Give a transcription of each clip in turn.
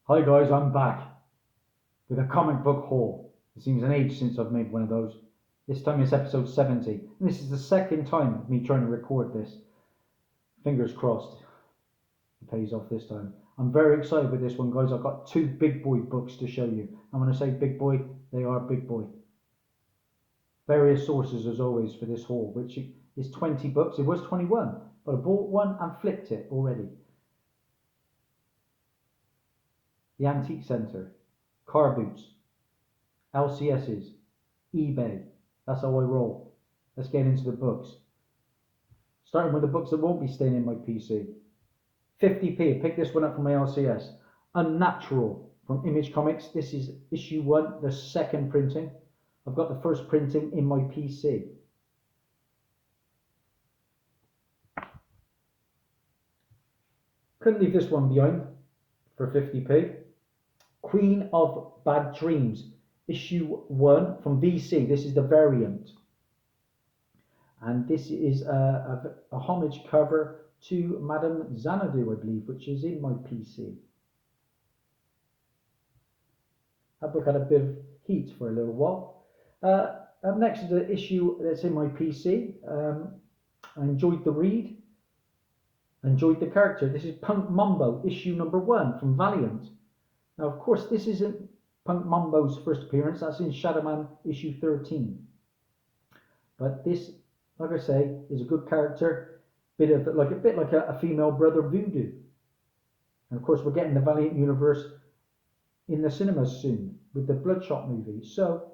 Hi guys, I'm back with a comic book haul. It seems an age since I've made one of those. This time it's episode 70. And this is the second time of me trying to record this. Fingers crossed it pays off this time. I'm very excited with this one, guys. I've got two big boy books to show you. And when I say big boy, they are big boy. Various sources as always for this haul, which is 20 books. It was 21, but I bought one and flipped it already. The Antique Centre, car boots, LCSs, eBay. That's how I roll. Let's get into the books. Starting with the books that won't be staying in my PC. 50p. I picked this one up from my LCS. Unnatural from Image Comics. This is issue 1, the second printing. I've got the first printing in my PC. Couldn't leave this one behind for 50p. Queen of Bad Dreams, issue 1 from VC. This is the variant. And this is a homage cover to Madame Xanadu, I believe, which is in my PC. That book had a bit of heat for a little while. Up next is the issue that's in my PC. I enjoyed the read. I enjoyed the character. This is Punk Mumbo, issue number 1 from Valiant. Now, of course, this isn't Punk Mumbo's first appearance. That's in Shadowman issue 13. But this, like I say, is a good character. A bit like a female brother Voodoo. And of course, we're getting the Valiant universe in the cinemas soon with the Bloodshot movie. So,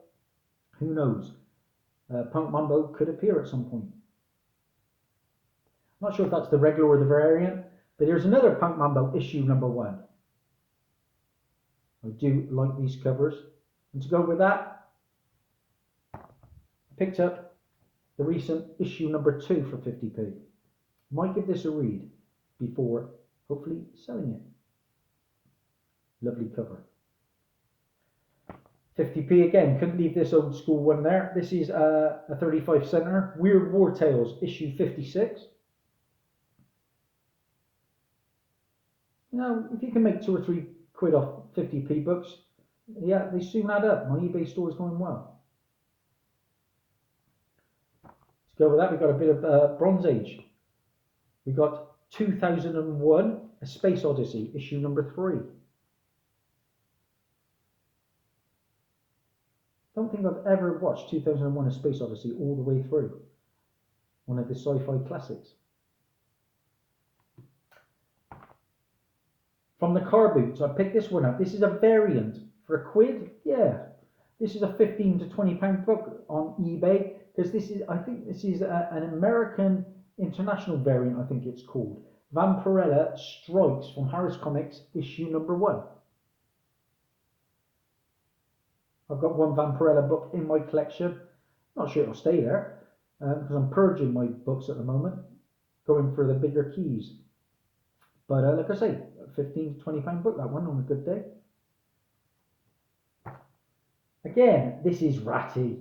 who knows? Punk Mumbo could appear at some point. I'm not sure if that's the regular or the variant, but there's another Punk Mumbo issue number 1. I do like these covers. And to go with that, I picked up the recent issue number 2 for 50p. Might give this a read before hopefully selling it. Lovely cover. 50p again, couldn't leave this old school one there. This is a 35 center, Weird War Tales, issue 56. Now, if you can make 2 or 3 quid off 50p books, yeah, they soon add up. My eBay store is going well. Let's go with that. We've got a bit of Bronze Age. We've got 2001, A Space Odyssey, issue number 3. Don't think I've ever watched 2001, A Space Odyssey all the way through. One of the sci-fi classics. From the car boots, I picked this one up. This is a variant for a quid. Yeah, this is a 15 to 20 pound book on eBay because I think this is an American international variant. I think it's called Vampirella Strikes from Harris Comics issue number 1. I've got one Vampirella book in my collection. Not sure it'll stay there because I'm purging my books at the moment, going for the bigger keys. But like I say, 15 to 20 pound book, that one, on a good day. Again, this is ratty,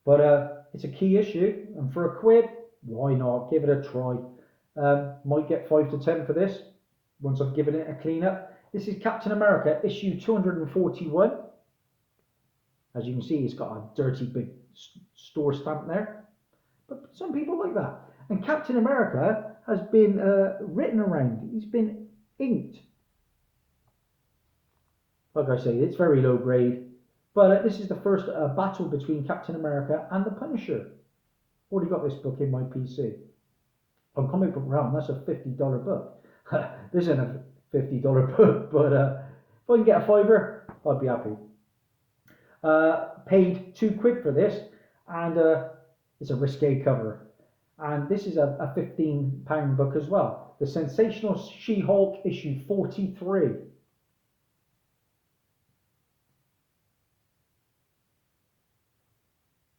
but it's a key issue, and for a quid, why not? Give it a try. Might get 5 to 10 for this once I've given it a clean up. This is Captain America, issue 241. As you can see, it's got a dirty big store stamp there, but some people like that. And Captain America has been written around. He's been inked. Like I say, it's very low grade, but this is the first battle between Captain America and the Punisher. Already got this book in my PC. On Comic Book Realm, that's a $50 book. This isn't a $50 book, but if I can get a fiver, I'd be happy. Paid 2 quid for this, and it's a risque cover. And this is a 15 pound book as well. The Sensational She-Hulk issue 43.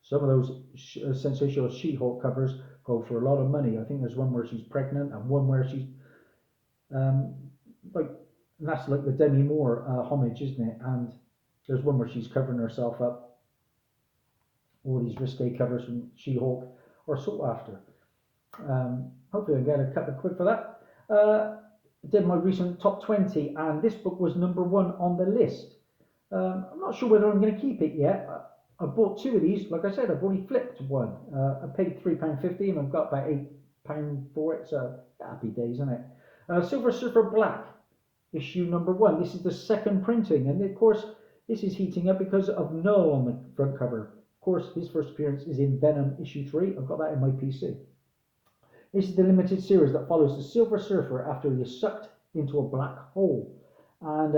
Some of those Sensational She-Hulk covers go for a lot of money. I think there's one where she's pregnant and one where she's that's like the Demi Moore homage, isn't it? And there's one where she's covering herself up. All these risque covers from She-Hulk are sought after. Hopefully I get a couple of quid for that. I did my recent top 20, and this book was #1 on the list. I'm not sure whether I'm going to keep it yet. I bought 2 of these. Like I said, I've already flipped one. I paid £3.50 and I've got about £8 for it, so happy days, isn't it? Silver Surfer Black, issue #1. This is the second printing, and of course, this is heating up because of Null on the front cover. Of course, his first appearance is in Venom issue 3. I've got that in my PC. This is the limited series that follows the Silver Surfer after he is sucked into a black hole. And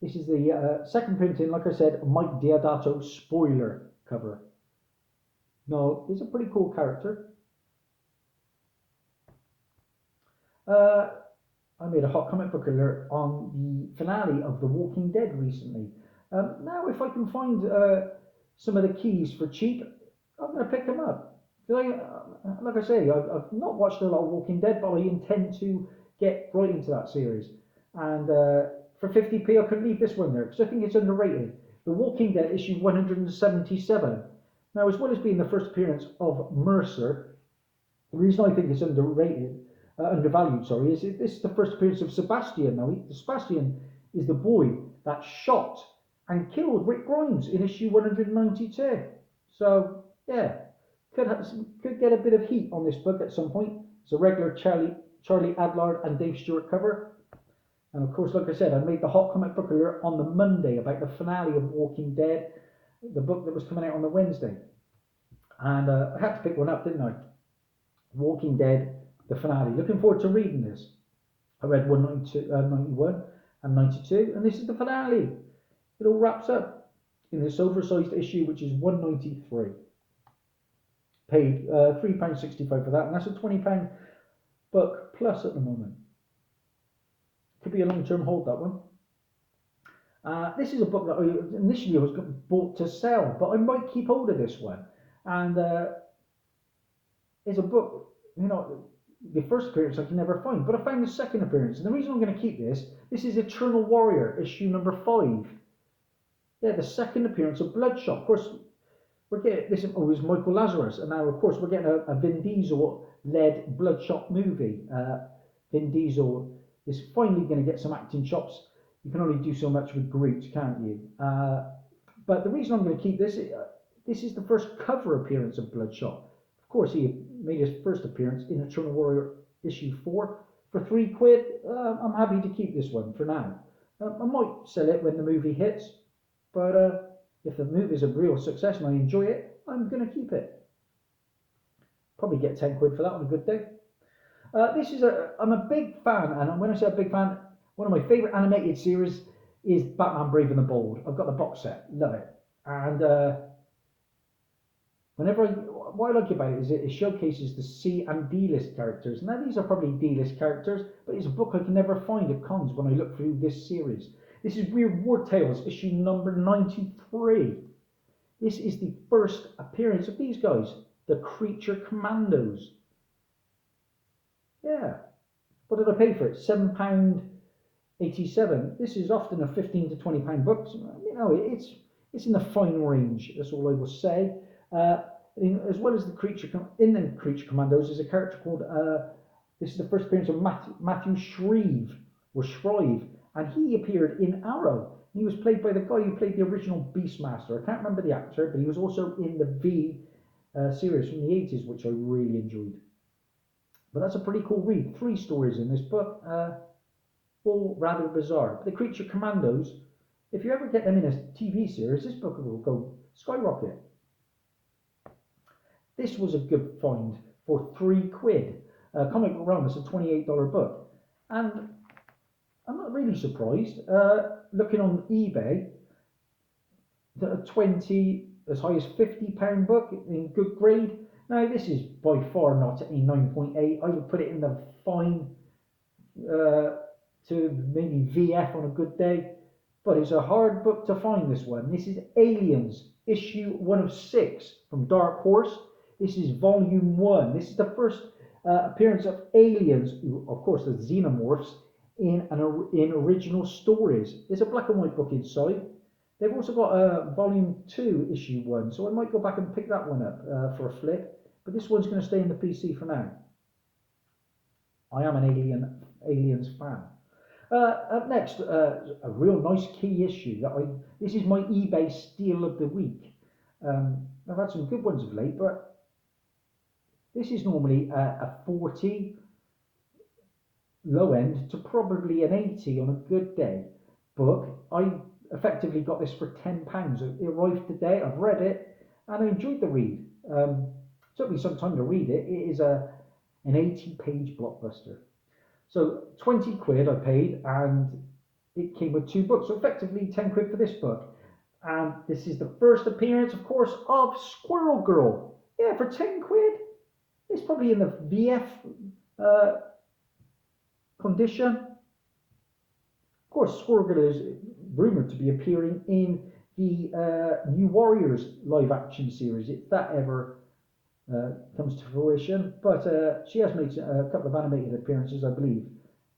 this is the second printing, like I said, Mike Deodato spoiler cover. No, he's a pretty cool character. I made a hot comic book alert on the finale of The Walking Dead recently. Now, if I can find some of the keys for cheap, I'm going to pick them up. Like I say, I've not watched a lot of Walking Dead, but I intend to get right into that series. And for 50p, I could leave this one there because I think it's underrated. The Walking Dead issue 177. Now, as well as being the first appearance of Mercer, the reason I think it's undervalued, sorry, is this is the first appearance of Sebastian. Now, Sebastian is the boy that shot and killed Rick Grimes in issue 192. So, yeah, could get a bit of heat on this book at some point. It's a regular Charlie Adlard and Dave Stewart cover. And of course, like I said, I made the hot comic book alert on the Monday about the finale of Walking Dead, the book that was coming out on the Wednesday. And I had to pick one up, didn't I? Walking Dead, the finale. Looking forward to reading this. I read 91 and 92, and this is the finale. It all wraps up in this oversized issue, which is 193. Paid £3.65 for that, and that's a £20 book plus at the moment. Could be a long-term hold, that one. This is a book that I initially was bought to sell, but I might keep hold of this one. And it's a book, you know, the first appearance I can never find, but I found the second appearance. And the reason I'm going to keep this is Eternal Warrior, issue #5. Yeah, the second appearance of Bloodshot. Of course, we're getting this. Oh, it was Michael Lazarus, and now, of course, we're getting a Vin Diesel-led Bloodshot movie. Vin Diesel is finally going to get some acting chops. You can only do so much with Groot, can't you? But the reason I'm going to keep this is the first cover appearance of Bloodshot. Of course, he made his first appearance in Eternal Warrior issue 4 for £3. I'm happy to keep this one for now. I might sell it when the movie hits, but if the movie is a real success and I enjoy it, I'm going to keep it. Probably get £10 for that on a good day. I'm a big fan, and when I say a big fan, one of my favourite animated series is Batman Brave and the Bold. I've got the box set, love it. And what I like about it is it showcases the C and D list characters. Now, these are probably D list characters, but it's a book I can never find at cons when I look through this series. This is Weird War Tales, issue #93. This is the first appearance of these guys, the Creature Commandos. Yeah. What did I pay for it? £7.87. This is often a £15 to £20 book. You know, it's in the fine range. That's all I will say. As well as the Creature Commandos is a character called. This is the first appearance of Matthew Shreve, and he appeared in Arrow. He was played by the guy who played the original Beastmaster. I can't remember the actor, but he was also in the V series from the 80s, which I really enjoyed. But that's a pretty cool read. 3 stories in this book, all rather bizarre. But the Creature Commandos, if you ever get them in a TV series, this book will go skyrocket. This was a good find for £3. Comic Book Realm is a $28 book. And I'm not really surprised. Looking on eBay, a 20 as high as £50 book in good grade. Now, this is by far not a 9.8. I would put it in the fine to maybe VF on a good day. But it's a hard book to find, this one. This is Aliens, issue 1 of 6 from Dark Horse. This is volume 1. This is the first appearance of aliens, of course, the xenomorphs, in original stories. There's a black and white book inside. They've also got volume 2, issue 1, so I might go back and pick that one up for a flip. But this one's going to stay in the PC for now. I am an Alien Aliens fan. Up next, a real nice key issue this is my eBay steal of the week. I've had some good ones of late, but this is normally a 40 low end to probably an 80 on a good day book. I effectively got this for £10. It arrived today. I've read it and I enjoyed the read. Took me some time to read it. It is an 80-page blockbuster. So 20 quid I paid, and it came with 2 books. So effectively 10 quid for this book. And this is the first appearance, of course, of Squirrel Girl. Yeah, for 10 quid. It's probably in the VF condition. Of course, Squirrel Girl is rumoured to be appearing in the New Warriors live action series, if that ever comes to fruition. But she has made a couple of animated appearances, I believe.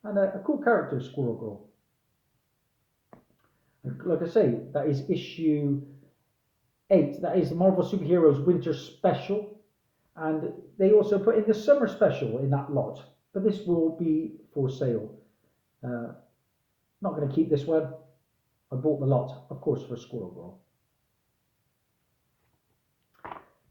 And a cool character, Squirrel Girl. Like I say, that is issue 8. That is the Marvel Superheroes Winter Special. And they also put in the Summer Special in that lot. But this will be for sale. Not going to keep this one. I bought the lot, of course, for Squirrel Girl.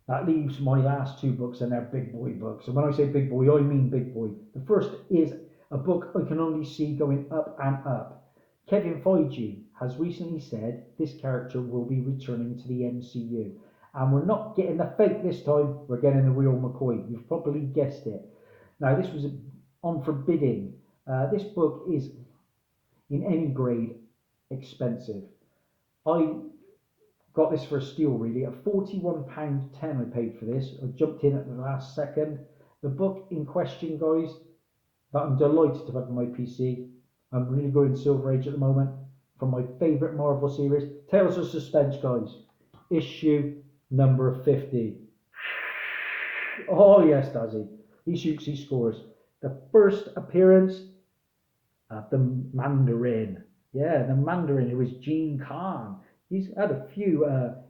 That leaves my last 2 books, and they're big boy books. And when I say big boy, I mean big boy. The first is a book I can only see going up and up. Kevin Feige has recently said this character will be returning to the MCU. And we're not getting the fake this time, we're getting the real McCoy. You've probably guessed it. Now, this was on Forbidding. This book is, in any grade, expensive. I got this for a steal, really. At £41.10 I paid for this. I jumped in at the last second. The book in question, guys, that I'm delighted to have on my PC. I'm really going Silver Age at the moment. From my favourite Marvel series, Tales of Suspense, guys. Issue number 50. Oh yes, Dazzie. He shoots, he scores. The first appearance of the Mandarin. Yeah, the Mandarin, who is Gene Khan. He's had a few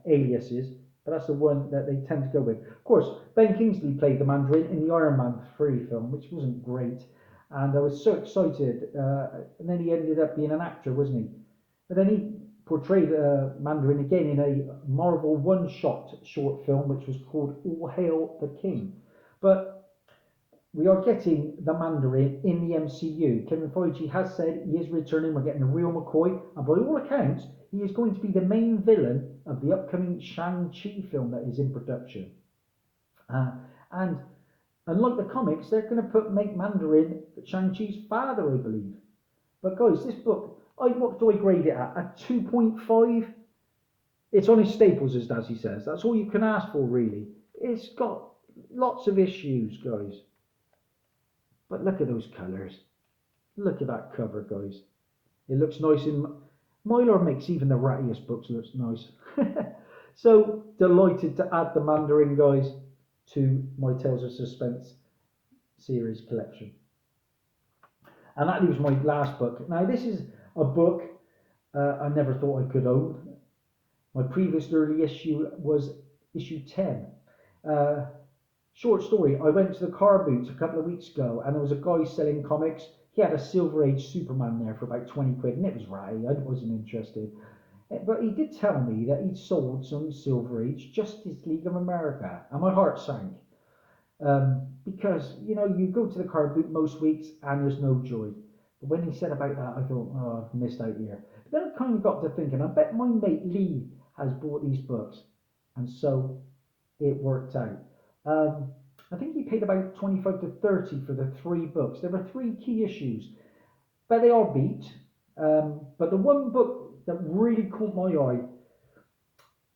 aliases, but that's the one that they tend to go with. Of course, Ben Kingsley played the Mandarin in the Iron Man 3 film, which wasn't great. And I was so excited. And then he ended up being an actor, wasn't he? But then he portrayed Mandarin again in a Marvel one-shot short film, which was called All Hail the King. But we are getting the Mandarin in the MCU. Kevin Feige has said he is returning. We're getting a real McCoy. And by all accounts, he is going to be the main villain of the upcoming Shang-Chi film that is in production. And unlike the comics, they're going to make Mandarin Shang-Chi's father, I believe. But guys, this book, what do I grade it at? A 2.5? It's on his staples, as Dazzie says. That's all you can ask for, really. It's got lots of issues, guys. But look at those colours. Look at that cover, guys. It looks nice. Mylar makes even the rattiest books look nice. So, delighted to add the Mandarin, guys, to my Tales of Suspense series collection. And that leaves my last book. Now, this is a book I never thought I could own. My previous early issue was issue 10. Short story, I went to the car boot a couple of weeks ago, and there was a guy selling comics. He had a Silver Age Superman there for about 20 quid, and it was ratty. I wasn't interested. But he did tell me that he'd sold some Silver Age Justice League of America, and my heart sank. Because, you know, you go to the car boot most weeks and there's no joy. But when he said about that, I thought, oh, I've missed out here. But then I kind of got to thinking, I bet my mate Lee has bought these books. And so it worked out. I think he paid about 25 to 30 for the 3 books. There were 3 key issues, but they are beat. But the one book that really caught my eye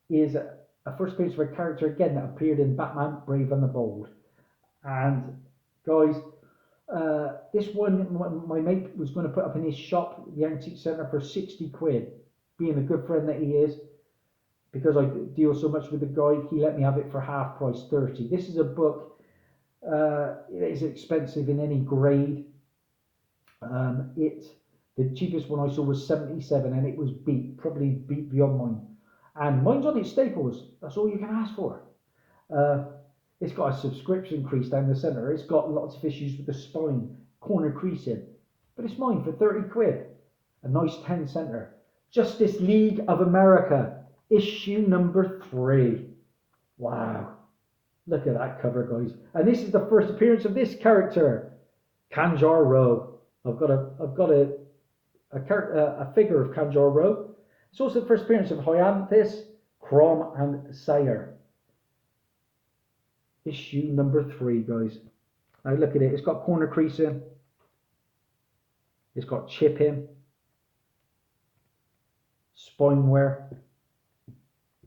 is a first page of a character again that appeared in Batman Brave and the Bold. And guys, this one my mate was going to put up in his shop, the antique centre, for 60 quid. Being a good friend that he is, because I deal so much with the guy, he let me have it for half price, 30. This is a book, it is expensive in any grade. The cheapest one I saw was 77, and it was probably beat beyond mine. And mine's on its staples. That's all you can ask for. It's got a subscription crease down the centre. It's got lots of issues with the spine, corner creasing. but it's mine for 30 quid. A nice 10 center. Justice League of America, issue number 3. Wow. Look at that cover, guys. And this is the first appearance of this character, Kanjaro. I've got a figure of Kanjaro. It's also the first appearance of Hyanthus, Crom, and Sayer. Issue number 3, guys. Now look at it. It's got corner creasing. It's got chipping, spine wear.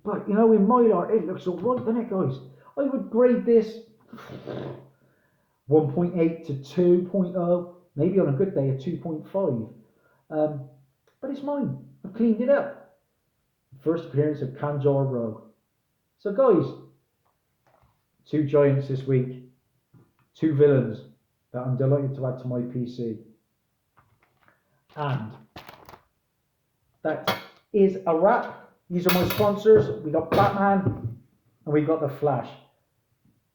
But you know, in my art, it looks all right, doesn't it, guys? I would grade this 1.8 to 2.0, maybe on a good day a 2.5. But it's mine. I've cleaned it up. First appearance of Kanjaro. So guys, 2 giants this week, 2 villains that I'm delighted to add to my PC. And that is a wrap. These are my sponsors. We got Batman and we got the Flash.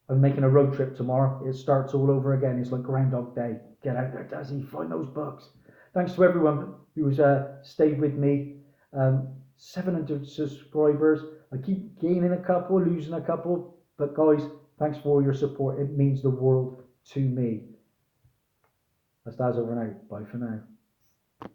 I'm making a road trip tomorrow. It starts all over again. It's like Groundhog Day. Get out there, Dazzie. Find those books. Thanks to everyone who's stayed with me. 700 subscribers. I keep gaining a couple, losing a couple. But guys, thanks for all your support. It means the world to me. That's Daz over and out. Bye for now.